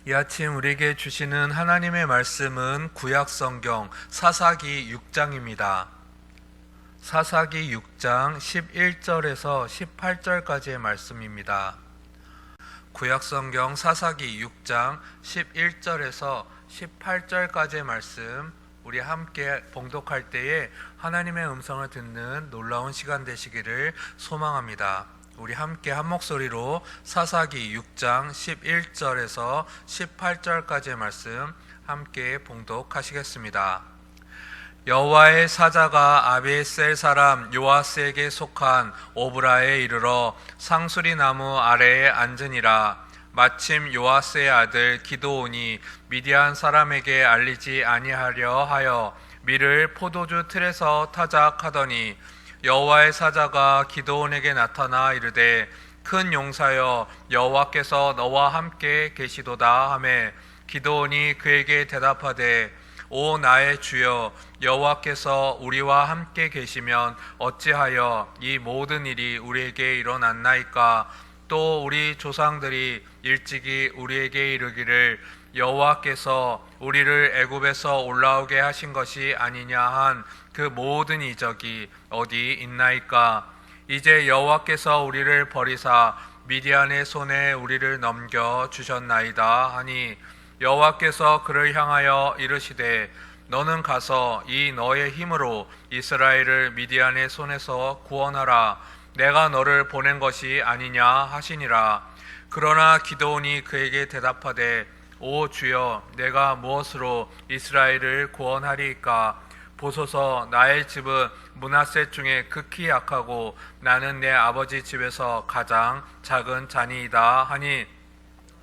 이 아침 우리에게 주시는 하나님의 말씀은 구약성경 사사기 6장입니다. 사사기 6장 11절에서 18절까지의 말씀입니다. 구약성경 사사기 6장 11절에서 18절까지의 말씀, 우리 함께 봉독할 때에 하나님의 음성을 듣는 놀라운 시간 되시기를 소망합니다. 우리 함께 한 목소리로 사사기 6장 11절에서 18절까지의 말씀 함께 봉독하시겠습니다. 여호와의 사자가 아비에셀 사람 요아스에게 속한 오브라에 이르러 상수리 나무 아래에 앉으니라. 마침 요아스의 아들 기드온이 미디안 사람에게 알리지 아니하려 하여 밀을 포도주 틀에서 타작하더니 여호와의 사자가 기드온에게 나타나 이르되 큰 용사여 여호와께서 너와 함께 계시도다 하매 기드온이 그에게 대답하되 오 나의 주여 여호와께서 우리와 함께 계시면 어찌하여 이 모든 일이 우리에게 일어났나이까. 또 우리 조상들이 일찍이 우리에게 이르기를 여호와께서 우리를 애굽에서 올라오게 하신 것이 아니냐 한 그 모든 이적이 어디 있나이까. 이제 여호와께서 우리를 버리사 미디안의 손에 우리를 넘겨 주셨나이다 하니 여호와께서 그를 향하여 이르시되 너는 가서 이 너의 힘으로 이스라엘을 미디안의 손에서 구원하라. 내가 너를 보낸 것이 아니냐 하시니라. 그러나 기드온이 그에게 대답하되 오 주여 내가 무엇으로 이스라엘을 구원하리이까. 보소서 나의 집은 므낫셋 중에 극히 약하고 나는 내 아버지 집에서 가장 작은 자니이다 하니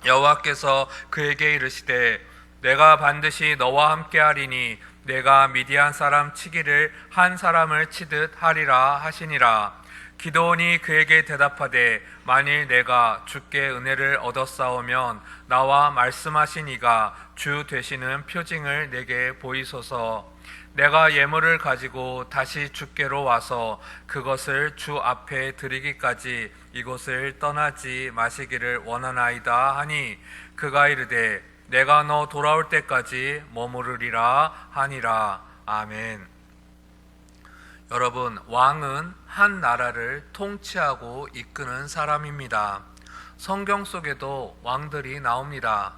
여호와께서 그에게 이르시되 내가 반드시 너와 함께하리니 내가 미디안 사람 치기를 한 사람을 치듯 하리라 하시니라. 기드온이 그에게 대답하되 만일 내가 주께 은혜를 얻었사오면 나와 말씀하신 이가 주 되시는 표징을 내게 보이소서. 내가 예물을 가지고 다시 주께로 와서 그것을 주 앞에 드리기까지 이곳을 떠나지 마시기를 원하나이다 하니 그가 이르되 내가 너 돌아올 때까지 머무르리라 하니라. 아멘. 여러분, 왕은 한 나라를 통치하고 이끄는 사람입니다. 성경 속에도 왕들이 나옵니다.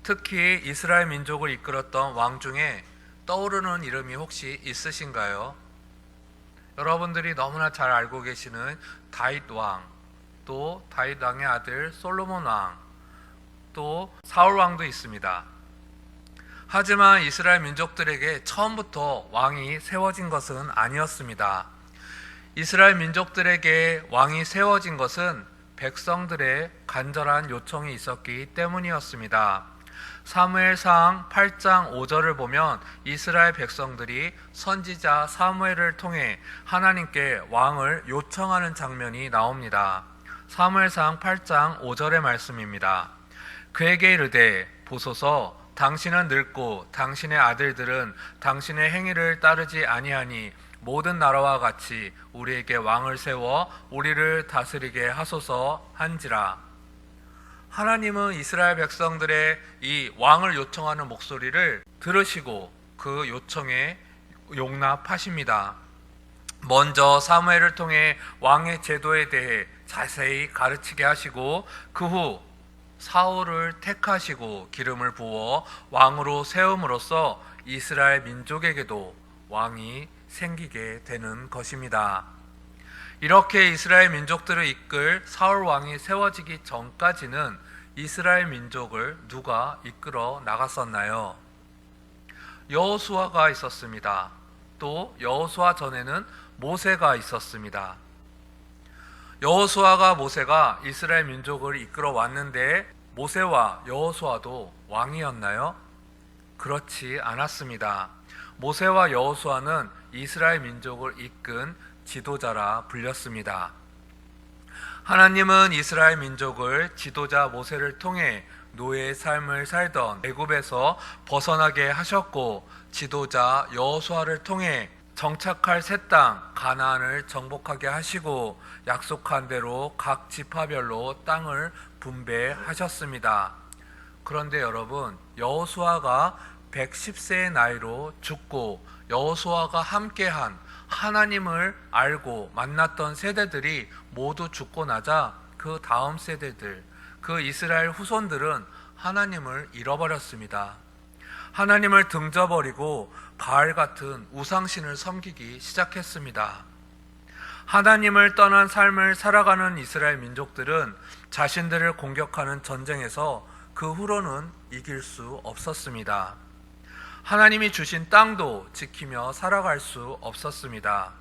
특히 이스라엘 민족을 이끌었던 왕 중에 떠오르는 이름이 혹시 있으신가요? 여러분들이 너무나 잘 알고 계시는 다윗 왕, 또 다윗 왕의 아들 솔로몬 왕, 또 사울 왕도 있습니다. 하지만 이스라엘 민족들에게 처음부터 왕이 세워진 것은 아니었습니다. 이스라엘 민족들에게 왕이 세워진 것은 백성들의 간절한 요청이 있었기 때문이었습니다. 사무엘상 8장 5절을 보면 이스라엘 백성들이 선지자 사무엘을 통해 하나님께 왕을 요청하는 장면이 나옵니다. 사무엘상 8장 5절의 말씀입니다. 그에게 이르되 보소서 당신은 늙고 당신의 아들들은 당신의 행위를 따르지 아니하니 모든 나라와 같이 우리에게 왕을 세워 우리를 다스리게 하소서 한지라. 하나님은 이스라엘 백성들의 이 왕을 요청하는 목소리를 들으시고 그 요청에 용납하십니다. 먼저 사무엘을 통해 왕의 제도에 대해 자세히 가르치게 하시고 그 후 사울을 택하시고 기름을 부어 왕으로 세움으로써 이스라엘 민족에게도 왕이 생기게 되는 것입니다. 이렇게 이스라엘 민족들을 이끌 사울 왕이 세워지기 전까지는 이스라엘 민족을 누가 이끌어 나갔었나요? 여호수아가 있었습니다. 또 여호수아 전에는 모세가 있었습니다. 여호수아가 모세가 이스라엘 민족을 이끌어 왔는데 모세와 여호수아도 왕이었나요? 그렇지 않았습니다. 모세와 여호수아는 이스라엘 민족을 이끈 지도자라 불렸습니다. 하나님은 이스라엘 민족을 지도자 모세를 통해 노예의 삶을 살던 애굽에서 벗어나게 하셨고 지도자 여호수아를 통해 정착할 새 땅 가나안을 정복하게 하시고 약속한 대로 각 지파별로 땅을 분배하셨습니다. 그런데 여러분, 여호수아가 110세의 나이로 죽고 여호수아가 함께한 하나님을 알고 만났던 세대들이 모두 죽고 나자 그 다음 세대들, 그 이스라엘 후손들은 하나님을 잃어버렸습니다. 하나님을 등져버리고 바알 같은 우상신을 섬기기 시작했습니다. 하나님을 떠난 삶을 살아가는 이스라엘 민족들은 자신들을 공격하는 전쟁에서 그 후로는 이길 수 없었습니다. 하나님이 주신 땅도 지키며 살아갈 수 없었습니다.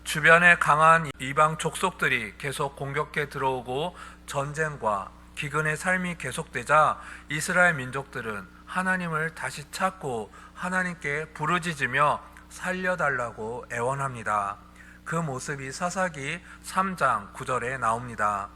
주변에 강한 이방 족속들이 계속 공격해 들어오고 전쟁과 기근의 삶이 계속되자 이스라엘 민족들은 하나님을 다시 찾고 하나님께 부르짖으며 살려달라고 애원합니다. 그 모습이 사사기 3장 9절에 나옵니다.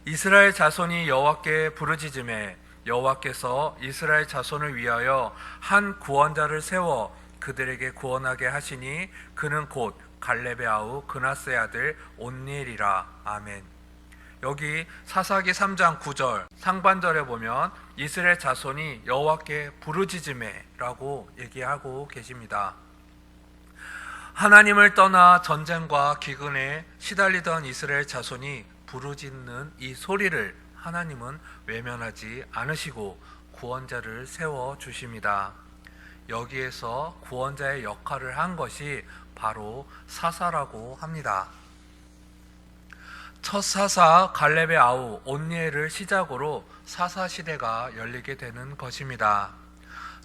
이스라엘 자손이 여호와께 부르짖음에 여호와께서 이스라엘 자손을 위하여 한 구원자를 세워 그들에게 구원하게 하시니 그는 곧 갈렙의 아우 그나스의 아들 온니엘이라. 아멘. 여기 사사기 3장 9절 상반절에 보면 이스라엘 자손이 여호와께 부르짖음에 라고 얘기하고 계십니다. 하나님을 떠나 전쟁과 기근에 시달리던 이스라엘 자손이 부르짖는 이 소리를 하나님은 외면하지 않으시고 구원자를 세워 주십니다. 여기에서 구원자의 역할을 한 것이 바로 사사라고 합니다. 첫 사사 갈렙의 아우 온니엘을 시작으로 사사 시대가 열리게 되는 것입니다.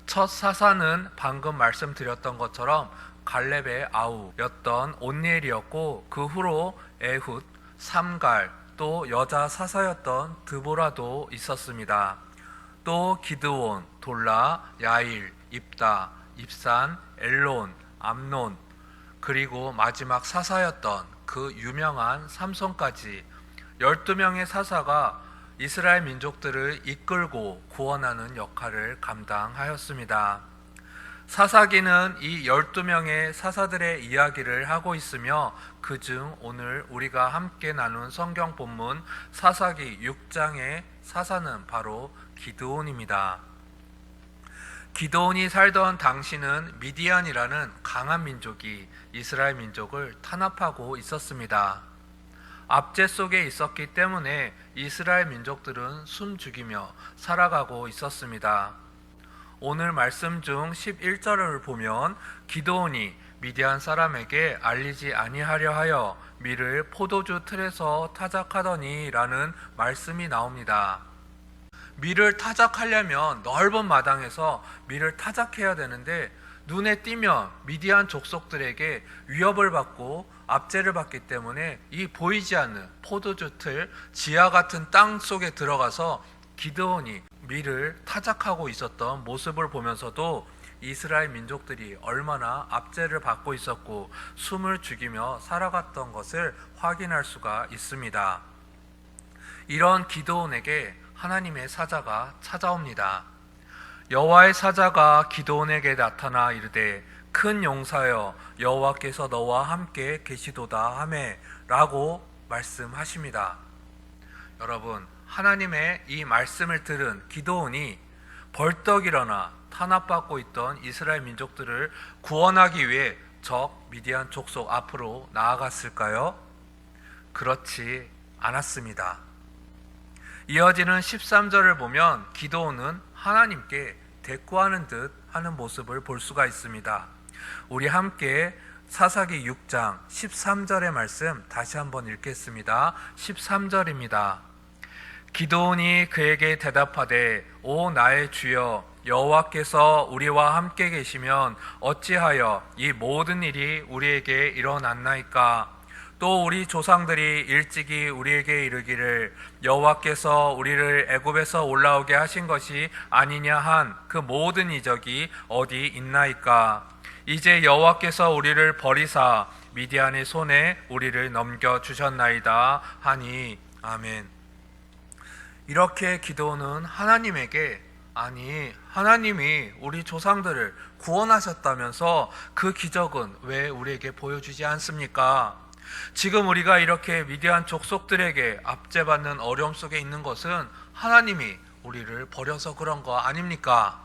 첫 사사는 방금 말씀드렸던 것처럼 갈렙의 아우였던 온니엘이었고 그 후로 에훗, 삼갈, 또 여자 사사였던 드보라도 있었습니다. 또 기드온, 돌라, 야일, 입다, 입산, 엘론, 암논, 그리고 마지막 사사였던 그 유명한 삼손까지 12명의 사사가 이스라엘 민족들을 이끌고 구원하는 역할을 감당하였습니다. 사사기는 이 12명의 사사들의 이야기를 하고 있으며 그중 오늘 우리가 함께 나눈 성경 본문 사사기 6장의 사사는 바로 기드온입니다. 기드온이 살던 당시는 미디안이라는 강한 민족이 이스라엘 민족을 탄압하고 있었습니다. 압제 속에 있었기 때문에 이스라엘 민족들은 숨죽이며 살아가고 있었습니다. 오늘 말씀 중 11절을 보면 기드온이 미디안 사람에게 알리지 아니하려 하여 밀을 포도주 틀에서 타작하더니 라는 말씀이 나옵니다. 밀을 타작하려면 넓은 마당에서 밀을 타작해야 되는데 눈에 띄면 미디안 족속들에게 위협을 받고 압제를 받기 때문에 이 보이지 않는 포도주 틀 지하 같은 땅 속에 들어가서 기드온이 밀을 타작하고 있었던 모습을 보면서도 이스라엘 민족들이 얼마나 압제를 받고 있었고 숨을 죽이며 살아갔던 것을 확인할 수가 있습니다. 이런 기드온에게 하나님의 사자가 찾아옵니다. 여호와의 사자가 기드온에게 나타나 이르되 큰 용사여 여호와께서 너와 함께 계시도다 하매 라고 말씀하십니다. 여러분, 하나님의 이 말씀을 들은 기드온이 벌떡 일어나 탄압받고 있던 이스라엘 민족들을 구원하기 위해 적 미디안 족속 앞으로 나아갔을까요? 그렇지 않았습니다. 이어지는 13절을 보면 기드온은 하나님께 대꾸하는 듯 하는 모습을 볼 수가 있습니다. 우리 함께 사사기 6장 13절의 말씀 다시 한번 읽겠습니다. 13절입니다. 기드온이 그에게 대답하되 오 나의 주여 여호와께서 우리와 함께 계시면 어찌하여 이 모든 일이 우리에게 일어났나이까? 또 우리 조상들이 일찍이 우리에게 이르기를 여호와께서 우리를 애굽에서 올라오게 하신 것이 아니냐 한 그 모든 이적이 어디 있나이까? 이제 여호와께서 우리를 버리사 미디안의 손에 우리를 넘겨 주셨나이다 하니 아멘. 이렇게 기드온은 하나님에게 아니 하나님이 우리 조상들을 구원하셨다면서 그 기적은 왜 우리에게 보여주지 않습니까? 지금 우리가 이렇게 미디안 족속들에게 압제받는 어려움 속에 있는 것은 하나님이 우리를 버려서 그런 거 아닙니까?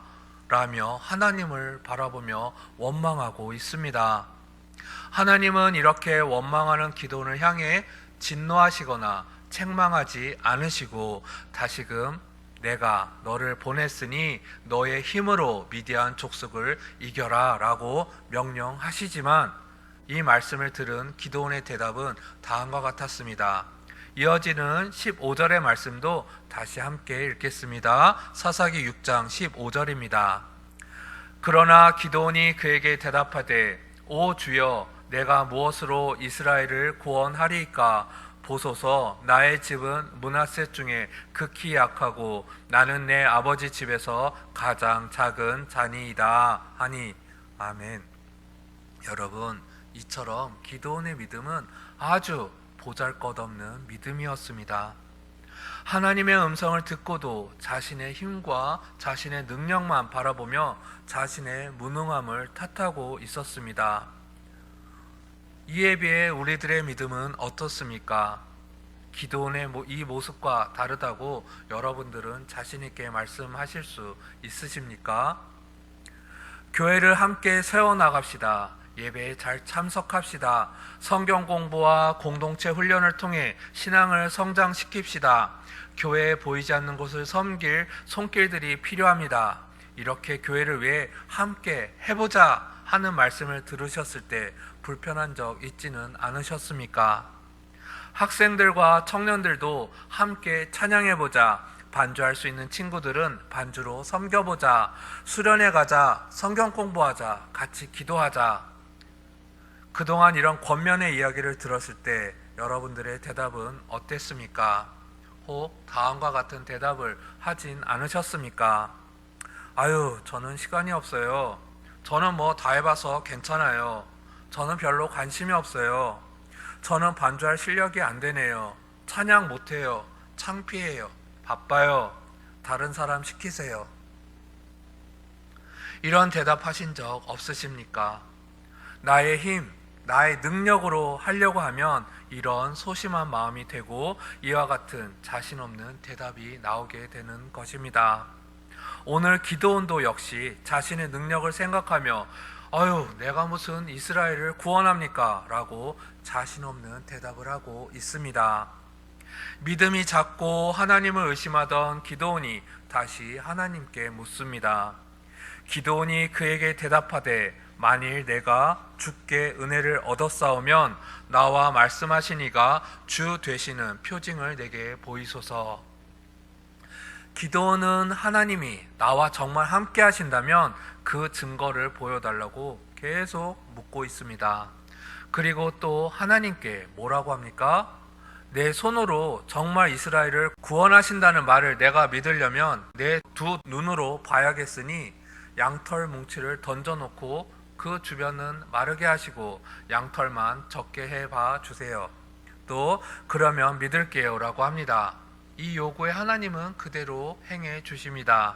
라며 하나님을 바라보며 원망하고 있습니다. 하나님은 이렇게 원망하는 기도원을 향해 진노하시거나 책망하지 않으시고 다시금 내가 너를 보냈으니 너의 힘으로 미디안 족속을 이겨라 라고 명령하시지만 이 말씀을 들은 기드온의 대답은 다음과 같았습니다. 이어지는 15절의 말씀도 다시 함께 읽겠습니다. 사사기 6장 15절입니다. 그러나 기드온이 그에게 대답하되 오 주여 내가 무엇으로 이스라엘을 구원하리이까? 보소서 나의 집은 므낫세 중에 극히 약하고 나는 내 아버지 집에서 가장 작은 자니이다 하니 아멘. 여러분, 이처럼 기드온의 믿음은 아주 보잘것없는 믿음이었습니다. 하나님의 음성을 듣고도 자신의 힘과 자신의 능력만 바라보며 자신의 무능함을 탓하고 있었습니다. 이에 비해 우리들의 믿음은 어떻습니까? 기드온의 이 모습과 다르다고 여러분들은 자신 있게 말씀하실 수 있으십니까? 교회를 함께 세워나갑시다. 예배에 잘 참석합시다. 성경 공부와 공동체 훈련을 통해 신앙을 성장시킵시다. 교회에 보이지 않는 곳을 섬길 손길들이 필요합니다. 이렇게 교회를 위해 함께 해보자 하는 말씀을 들으셨을 때 불편한 적 있지는 않으셨습니까? 학생들과 청년들도 함께 찬양해보자, 반주할 수 있는 친구들은 반주로 섬겨보자, 수련회 가자, 성경 공부하자, 같이 기도하자. 그동안 이런 권면의 이야기를 들었을 때 여러분들의 대답은 어땠습니까? 혹 다음과 같은 대답을 하진 않으셨습니까? 아유, 저는 시간이 없어요. 저는 뭐 다 해봐서 괜찮아요. 저는 별로 관심이 없어요. 저는 반주할 실력이 안 되네요. 찬양 못해요. 창피해요. 바빠요. 다른 사람 시키세요. 이런 대답하신 적 없으십니까? 나의 힘, 나의 능력으로 하려고 하면 이런 소심한 마음이 되고 이와 같은 자신 없는 대답이 나오게 되는 것입니다. 오늘 기드온도 역시 자신의 능력을 생각하며 아유, 내가 무슨 이스라엘을 구원합니까? 라고 자신 없는 대답을 하고 있습니다. 믿음이 작고 하나님을 의심하던 기드온이 다시 하나님께 묻습니다. 기드온이 그에게 대답하되 만일 내가 주께 은혜를 얻었사오면 나와 말씀하시니가 주 되시는 표징을 내게 보이소서. 기드온은 하나님이 나와 정말 함께 하신다면 그 증거를 보여달라고 계속 묻고 있습니다. 그리고 또 하나님께 뭐라고 합니까? 내 손으로 정말 이스라엘을 구원하신다는 말을 내가 믿으려면 내 두 눈으로 봐야겠으니 양털 뭉치를 던져놓고 그 주변은 마르게 하시고 양털만 적게 해봐 주세요. 또 그러면 믿을게요 라고 합니다. 이 요구에 하나님은 그대로 행해 주십니다.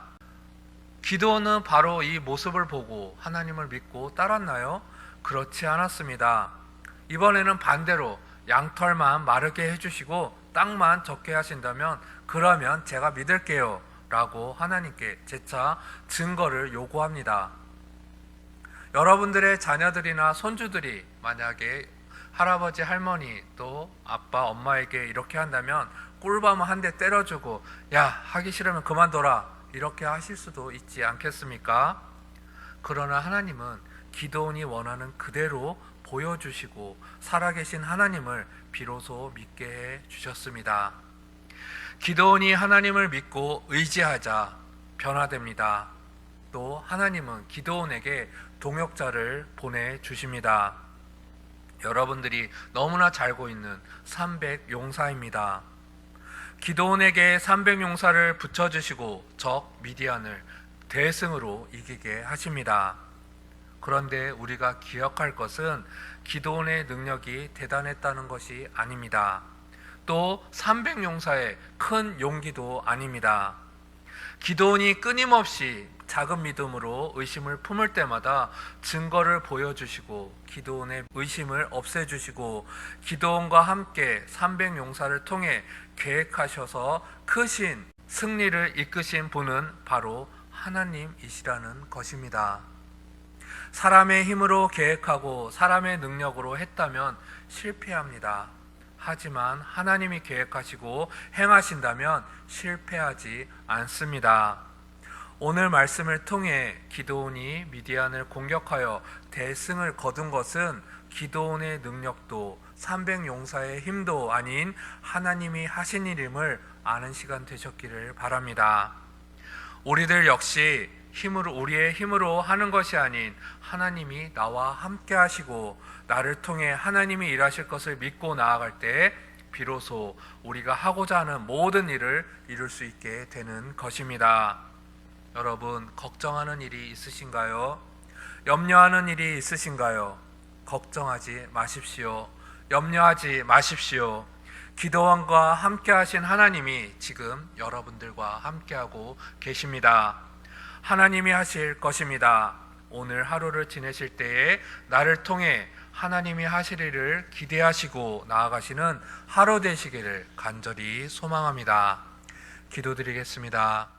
기드온은 바로 이 모습을 보고 하나님을 믿고 따랐나요? 그렇지 않았습니다. 이번에는 반대로 양털만 마르게 해주시고 땅만 적게 하신다면 그러면 제가 믿을게요 라고 하나님께 재차 증거를 요구합니다. 여러분들의 자녀들이나 손주들이 만약에 할아버지, 할머니, 또 아빠, 엄마에게 이렇게 한다면 꿀밤 한 대 때려주고 야, 하기 싫으면 그만둬라 이렇게 하실 수도 있지 않겠습니까? 그러나 하나님은 기드온이 원하는 그대로 보여주시고 살아계신 하나님을 비로소 믿게 해 주셨습니다. 기드온이 하나님을 믿고 의지하자 변화됩니다. 또 하나님은 기드온에게 동역자를 보내주십니다. 여러분들이 너무나 잘 알고 있는 300용사입니다. 기드온에게 300용사를 붙여주시고 적 미디안을 대승으로 이기게 하십니다. 그런데 우리가 기억할 것은 기드온의 능력이 대단했다는 것이 아닙니다. 또 300용사의 큰 용기도 아닙니다. 기드온이 끊임없이 작은 믿음으로 의심을 품을 때마다 증거를 보여주시고 기드온의 의심을 없애주시고 기드온과 함께 300용사를 통해 계획하셔서 크신 승리를 이끄신 분은 바로 하나님이시라는 것입니다. 사람의 힘으로 계획하고 사람의 능력으로 했다면 실패합니다. 하지만 하나님이 계획하시고 행하신다면 실패하지 않습니다. 오늘 말씀을 통해 기드온이 미디안을 공격하여 대승을 거둔 것은 기드온의 능력도 300용사의 힘도 아닌 하나님이 하신 일임을 아는 시간 되셨기를 바랍니다. 우리들 역시 우리의 힘으로 하는 것이 아닌 하나님이 나와 함께 하시고 나를 통해 하나님이 일하실 것을 믿고 나아갈 때 비로소 우리가 하고자 하는 모든 일을 이룰 수 있게 되는 것입니다. 여러분, 걱정하는 일이 있으신가요? 염려하는 일이 있으신가요? 걱정하지 마십시오. 염려하지 마십시오. 기도원과 함께 하신 하나님이 지금 여러분들과 함께하고 계십니다. 하나님이 하실 것입니다. 오늘 하루를 지내실 때에 나를 통해 하나님이 하실 일을 기대하시고 나아가시는 하루 되시기를 간절히 소망합니다. 기도드리겠습니다.